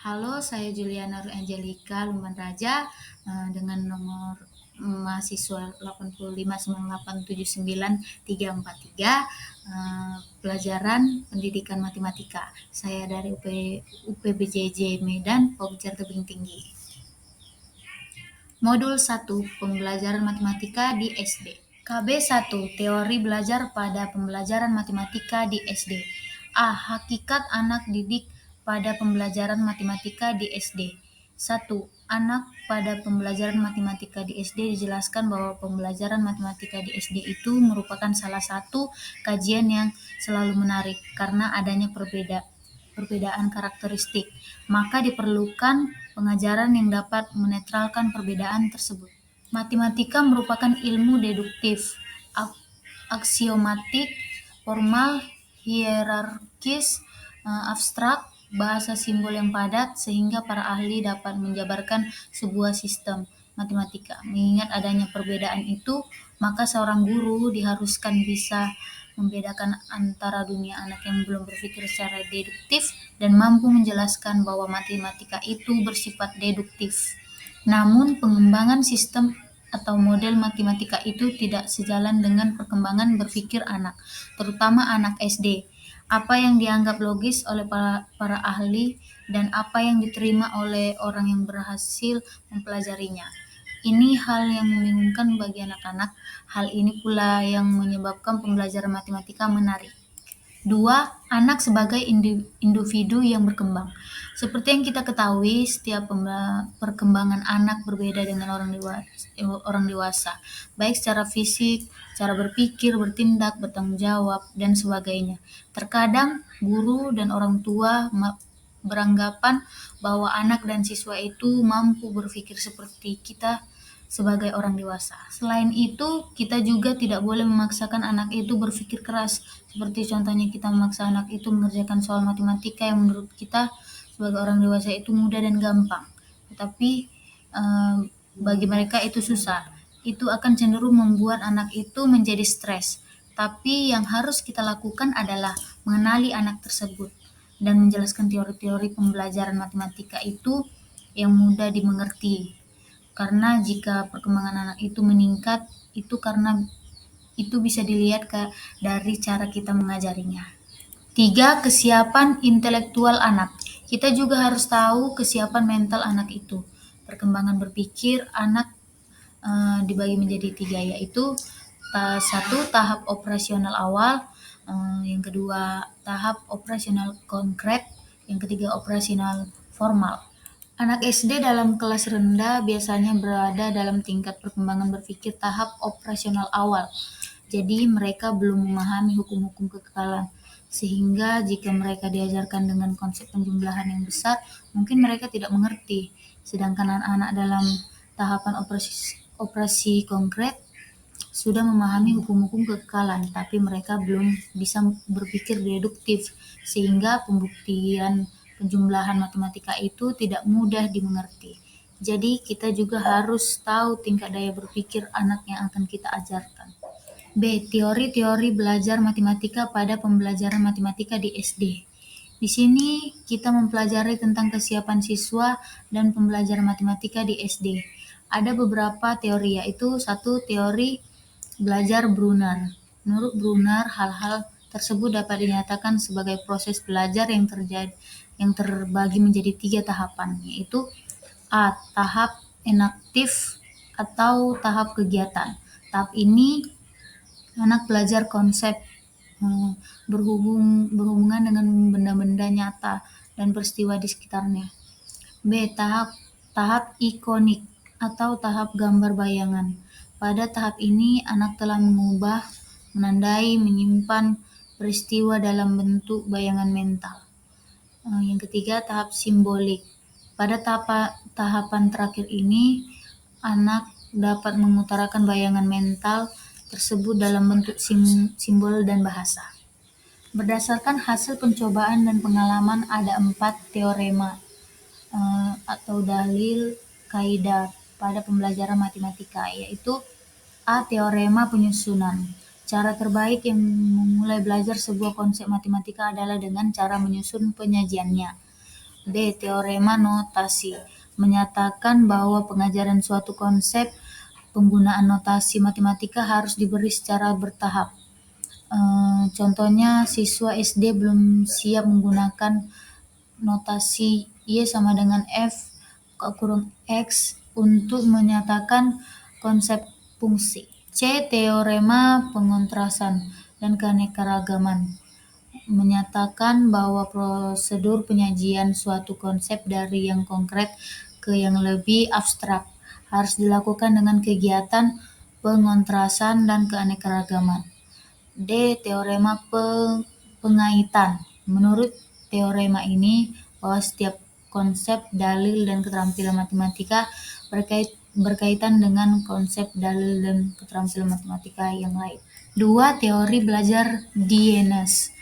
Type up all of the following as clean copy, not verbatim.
Halo, saya Juliana Angelika Lumban Raja dengan nomor mahasiswa 859879343 pelajaran pendidikan matematika. Saya dari UPBJJ Medan, Pokja Tebing Tinggi. Modul 1 Pembelajaran Matematika di SD. KB 1 Teori belajar pada pembelajaran matematika di SD. A. Hakikat anak didik pada pembelajaran matematika di SD. 1. Anak pada pembelajaran matematika di SD dijelaskan bahwa pembelajaran matematika di SD itu merupakan salah satu kajian yang selalu menarik karena adanya perbedaan karakteristik, maka diperlukan pengajaran yang dapat menetralkan perbedaan tersebut. Matematika merupakan ilmu deduktif, aksiomatik, formal, hierarkis, abstrak, bahasa simbol yang padat, sehingga para ahli dapat menjabarkan sebuah sistem matematika. Mengingat adanya perbedaan itu, maka seorang guru diharuskan bisa membedakan antara dunia anak yang belum berpikir secara deduktif dan mampu menjelaskan bahwa matematika itu bersifat deduktif. Namun, pengembangan sistem atau model matematika itu tidak sejalan dengan perkembangan berpikir anak, terutama anak SD. Apa yang dianggap logis oleh para ahli dan apa yang diterima oleh orang yang berhasil mempelajarinya. Ini hal yang membingungkan bagi anak-anak. Hal ini pula yang menyebabkan pembelajaran matematika menarik. 2. Anak sebagai individu yang berkembang. Seperti yang kita ketahui, setiap perkembangan anak berbeda dengan orang dewasa, baik secara fisik, cara berpikir, bertindak, bertanggung jawab, dan sebagainya. Terkadang guru dan orang tua beranggapan bahwa anak dan siswa itu mampu berpikir seperti kita sebagai orang dewasa. Selain itu, kita juga tidak boleh memaksakan anak itu berpikir keras, seperti contohnya kita memaksa anak itu mengerjakan soal matematika yang menurut kita sebagai orang dewasa itu mudah dan gampang. Tetapi bagi mereka itu susah. Itu akan cenderung membuat anak itu menjadi stres. Tapi yang harus kita lakukan adalah mengenali anak tersebut dan menjelaskan teori-teori pembelajaran matematika itu yang mudah dimengerti. Karena jika perkembangan anak itu meningkat, itu karena itu bisa dilihat dari cara kita mengajarinya. 3. Kesiapan intelektual anak. Kita juga harus tahu kesiapan mental anak itu. Perkembangan berpikir anak dibagi menjadi 3, yaitu 1. Tahap operasional awal, yang kedua tahap operasional konkret, yang ketiga operasional formal. Anak SD dalam kelas rendah biasanya berada dalam tingkat perkembangan berpikir tahap operasional awal. Jadi mereka belum memahami hukum-hukum kekekalan. Sehingga jika mereka diajarkan dengan konsep penjumlahan yang besar, mungkin mereka tidak mengerti. Sedangkan anak-anak dalam tahapan operasi konkret sudah memahami hukum-hukum kekekalan, tapi mereka belum bisa berpikir deduktif, sehingga pembuktian penjumlahan matematika itu tidak mudah dimengerti. Jadi kita juga harus tahu tingkat daya berpikir anak yang akan kita ajarkan. B. Teori-teori belajar matematika pada pembelajaran matematika di SD. Di sini kita mempelajari tentang kesiapan siswa dan pembelajaran matematika di SD. Ada beberapa teori, yaitu 1. Teori belajar Brunner. Menurut Brunner, hal-hal tersebut dapat dinyatakan sebagai proses belajar yang terbagi menjadi 3 tahapan, yaitu A. Tahap enaktif atau tahap kegiatan. Tahap ini anak belajar konsep berhubungan dengan benda-benda nyata dan peristiwa di sekitarnya. B. Tahap ikonik atau tahap gambar bayangan. Pada tahap ini, anak telah mengubah, menandai, menyimpan peristiwa dalam bentuk bayangan mental. Yang ketiga, tahap simbolik. Pada tahapan terakhir ini, anak dapat mengutarakan bayangan mental tersebut dalam bentuk simbol dan bahasa. Berdasarkan hasil pencobaan dan pengalaman, ada 4 teorema atau dalil kaidah pada pembelajaran matematika, yaitu A. Teorema penyusunan. Cara terbaik yang memulai belajar sebuah konsep matematika adalah dengan cara menyusun penyajiannya. B. Teorema notasi menyatakan bahwa pengajaran suatu konsep penggunaan notasi matematika harus diberi secara bertahap. Contohnya siswa SD belum siap menggunakan notasi Y sama dengan F kurang X untuk menyatakan konsep fungsi. C. Teorema pengontrasan dan keanekaragaman menyatakan bahwa prosedur penyajian suatu konsep dari yang konkret ke yang lebih abstrak harus dilakukan dengan kegiatan pengontrasan dan keanekaragaman. D. Teorema pengaitan. Menurut teorema ini, bahwa setiap konsep, dalil, dan keterampilan matematika berkaitan dengan konsep, dalil, dan keterampilan matematika yang lain. 2. Teori belajar Dienes.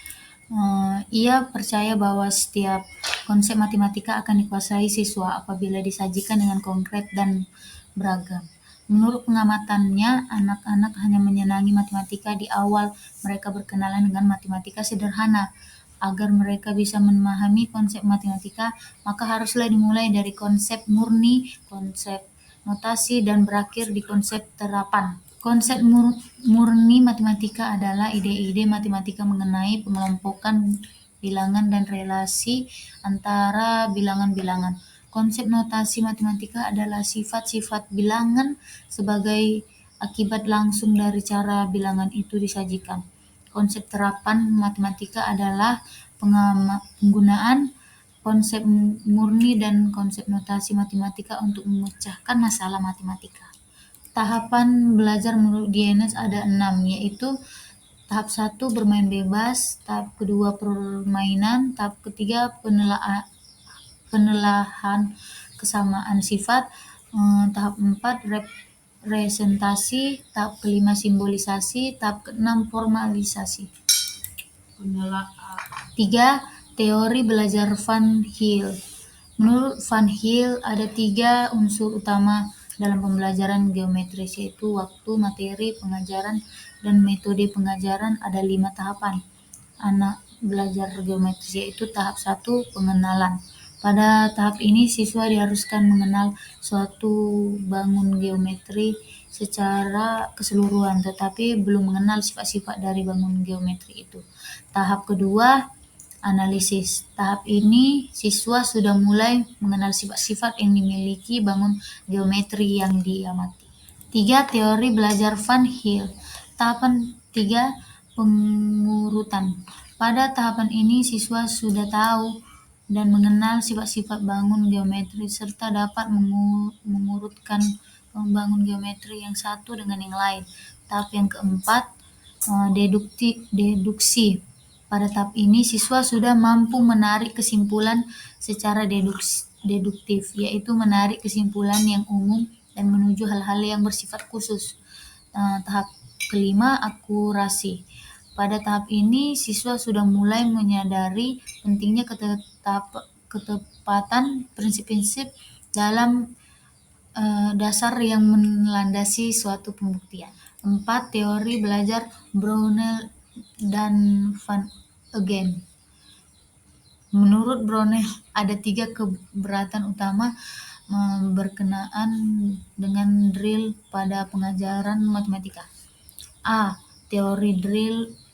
Ia percaya bahwa setiap konsep matematika akan dikuasai siswa apabila disajikan dengan konkret dan beragam. Menurut pengamatannya, anak-anak hanya menyenangi matematika di awal mereka berkenalan dengan matematika sederhana. Agar mereka bisa memahami konsep matematika, maka haruslah dimulai dari konsep murni, konsep notasi, dan berakhir di konsep terapan. Konsep murni matematika adalah ide-ide matematika mengenai pengelompokan bilangan dan relasi antara bilangan-bilangan. Konsep notasi matematika adalah sifat-sifat bilangan sebagai akibat langsung dari cara bilangan itu disajikan. Konsep terapan matematika adalah penggunaan konsep murni dan konsep notasi matematika untuk memecahkan masalah matematika. Tahapan belajar menurut Dienes ada 6, yaitu tahap 1 bermain bebas, tahap kedua permainan, tahap ketiga penelahan kesamaan sifat, tahap 4 representasi, tahap kelima simbolisasi, tahap keenam formalisasi. 3. Teori belajar Van Hill. Menurut Van Hill ada 3 unsur utama dalam pembelajaran geometri, yaitu waktu, materi pengajaran, dan metode pengajaran. Ada 5 tahapan anak belajar geometri, yaitu tahap 1 pengenalan. Pada tahap ini siswa diharuskan mengenal suatu bangun geometri secara keseluruhan, tetapi belum mengenal sifat-sifat dari bangun geometri itu. Tahap kedua analisis. Tahap ini siswa sudah mulai mengenal sifat-sifat yang dimiliki bangun geometri yang diamati. 3. Teori belajar Van Hill. Tahapan 3 pengurutan. Pada tahapan ini siswa sudah tahu dan mengenal sifat-sifat bangun geometri serta dapat mengurutkan bangun geometri yang satu dengan yang lain. Tahap yang keempat deduksi. Pada tahap ini siswa sudah mampu menarik kesimpulan secara deduktif, yaitu menarik kesimpulan yang umum dan menuju hal-hal yang bersifat khusus. Tahap kelima akurasi. Pada tahap ini siswa sudah mulai menyadari pentingnya ketepatan prinsip-prinsip dalam dasar yang melandasi suatu pembuktian. 4. Teori belajar Brownell dan Van Again. Menurut Brownell ada 3 keberatan utama berkenaan dengan drill pada pengajaran matematika. A. Teori drill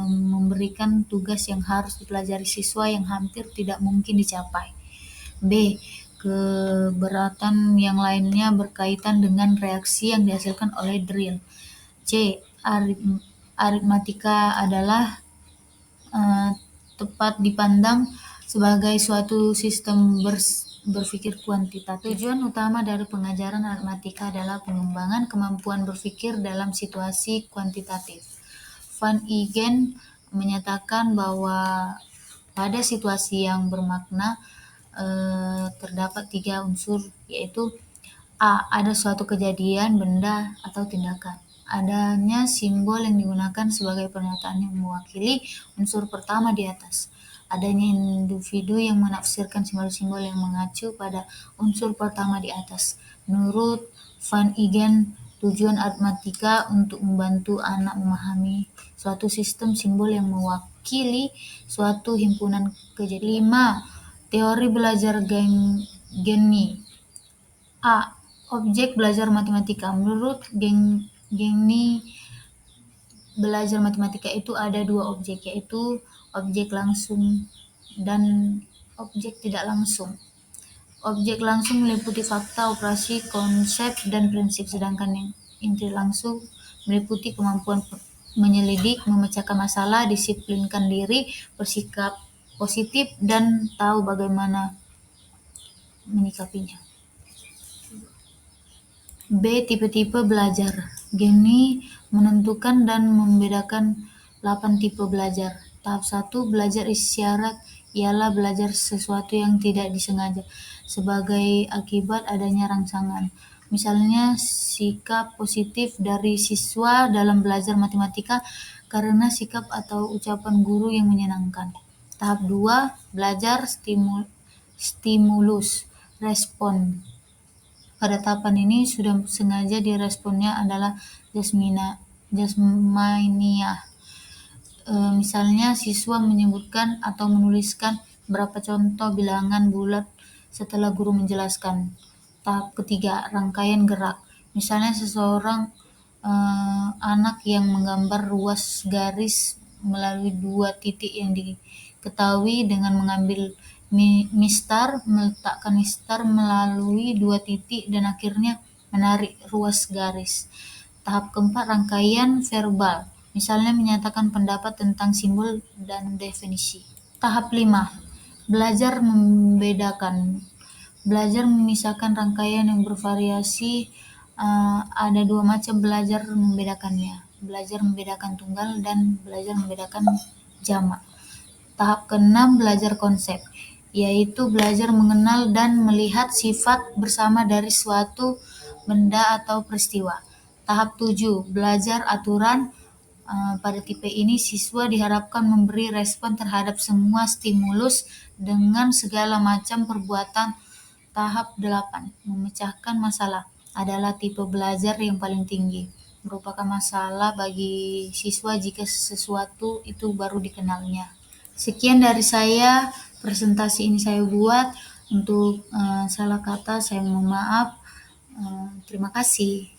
memberikan tugas yang harus dipelajari siswa yang hampir tidak mungkin dicapai. B. Keberatan yang lainnya berkaitan dengan reaksi yang dihasilkan oleh drill. C. Aritmatika adalah tepat dipandang sebagai suatu sistem berpikir kuantitatif. Tujuan utama dari pengajaran aritmatika adalah pengembangan kemampuan berpikir dalam situasi kuantitatif. Van Igen menyatakan bahwa pada situasi yang bermakna terdapat 3 unsur, yaitu A. Ada suatu kejadian, benda, atau tindakan. Adanya simbol yang digunakan sebagai pernyataan yang mewakili unsur pertama di atas. Adanya individu yang menafsirkan simbol-simbol yang mengacu pada unsur pertama di atas. Menurut Van Igen, tujuan aritmatika untuk membantu anak memahami suatu sistem simbol yang mewakili suatu himpunan kejadian. 5. Teori belajar Geni. A. Objek belajar matematika. Menurut Geni, belajar matematika itu ada dua objek, yaitu objek langsung dan objek tidak langsung. Objek langsung meliputi fakta, operasi, konsep, dan prinsip, sedangkan yang inti langsung meliputi kemampuan menyelidik, memecahkan masalah, disiplinkan diri, bersikap positif, dan tahu bagaimana menyikapinya. B. Tipe-tipe belajar. Gini menentukan dan membedakan 8 tipe belajar. Tahap 1, belajar isyarat ialah belajar sesuatu yang tidak disengaja sebagai akibat adanya rangsangan. Misalnya sikap positif dari siswa dalam belajar matematika karena sikap atau ucapan guru yang menyenangkan. Tahap 2, belajar stimulus respon. Pada tahapan ini sudah sengaja diresponnya adalah jasmania. Misalnya siswa menyebutkan atau menuliskan berapa contoh bilangan bulat setelah guru menjelaskan. Tahap ketiga, rangkaian gerak. Misalnya seseorang anak yang menggambar ruas garis melalui 2 titik yang diketahui dengan mengambil mistar, meletakkan mistar melalui 2 titik dan akhirnya menarik ruas garis. Tahap keempat, rangkaian verbal. Misalnya menyatakan pendapat tentang simbol dan definisi. Tahap 5, belajar membedakan. Belajar memisahkan rangkaian yang bervariasi. Ada 2 macam belajar membedakannya. Belajar membedakan tunggal dan belajar membedakan jamak. Tahap ke-6, belajar konsep, yaitu belajar mengenal dan melihat sifat bersama dari suatu benda atau peristiwa. Tahap 7, belajar aturan. Pada tipe ini siswa diharapkan memberi respon terhadap semua stimulus dengan segala macam perbuatan. Tahap 8, memecahkan masalah adalah tipe belajar yang paling tinggi. Merupakan masalah bagi siswa jika sesuatu itu baru dikenalnya. Sekian dari saya, presentasi ini saya buat. Untuk salah kata saya mohon maaf. Terima kasih.